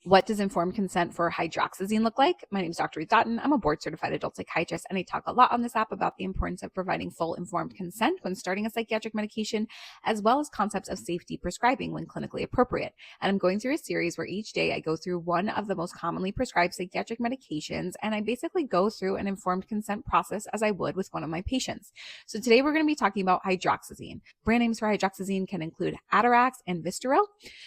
What does informed consent for hydroxyzine look like? My name is Dr. Ruth Dotton. I'm a board certified adult psychiatrist, and I talk a lot on this app about the importance of providing full informed consent when starting a psychiatric medication, as well as concepts of safety prescribing when clinically appropriate. And I'm going through a series where each day I go through one of the most commonly prescribed psychiatric medications, and I basically go through an informed consent process as I would with one of my patients. So today we're going to be talking about hydroxyzine. Brand names for hydroxyzine can include Atarax and Vistaril.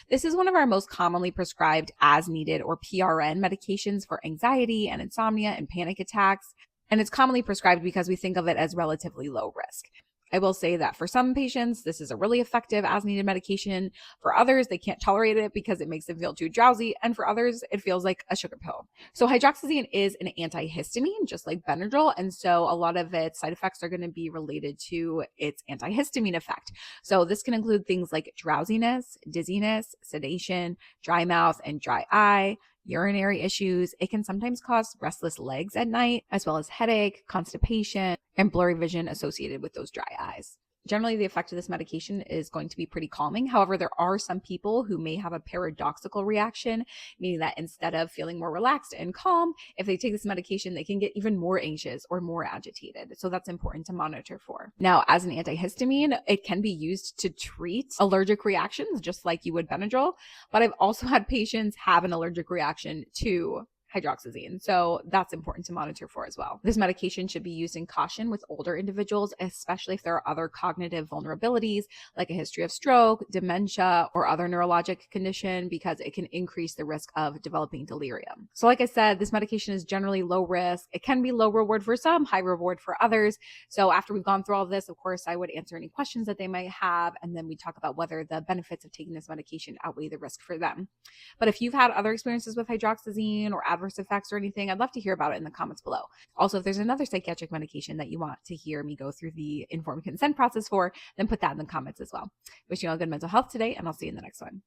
This is one of our most commonly prescribed as needed or PRN medications for anxiety and insomnia and panic attacks. And it's commonly prescribed because we think of it as relatively low risk. I will say that for some patients, this is a really effective as needed medication. For others, they can't tolerate it because it makes them feel too drowsy. And for others, it feels like a sugar pill. So hydroxyzine is an antihistamine, just like Benadryl. And so a lot of its side effects are going to be related to its antihistamine effect. So this can include things like drowsiness, dizziness, sedation, dry mouth and dry eye, urinary issues. It can sometimes cause restless legs at night, as well as headache, constipation, and blurry vision associated with those dry eyes. Generally, the effect of this medication is going to be pretty calming. However, there are some people who may have a paradoxical reaction, meaning that instead of feeling more relaxed and calm, if they take this medication, they can get even more anxious or more agitated. So that's important to monitor for. Now, as an antihistamine, it can be used to treat allergic reactions, just like you would Benadryl. But I've also had patients have an allergic reaction to hydroxyzine. So that's important to monitor for as well. This medication should be used in caution with older individuals, especially if there are other cognitive vulnerabilities like a history of stroke, dementia, or other neurologic condition, because it can increase the risk of developing delirium. So like I said, this medication is generally low risk. It can be low reward for some, high reward for others. So after we've gone through all of this, of course, I would answer any questions that they might have, and then we talk about whether the benefits of taking this medication outweigh the risk for them. But if you've had other experiences with hydroxyzine or adverse effects or anything, I'd love to hear about it in the comments below. Also, if there's another psychiatric medication that you want to hear me go through the informed consent process for, then put that in the comments as well. Wishing you all good mental health today, and I'll see you in the next one.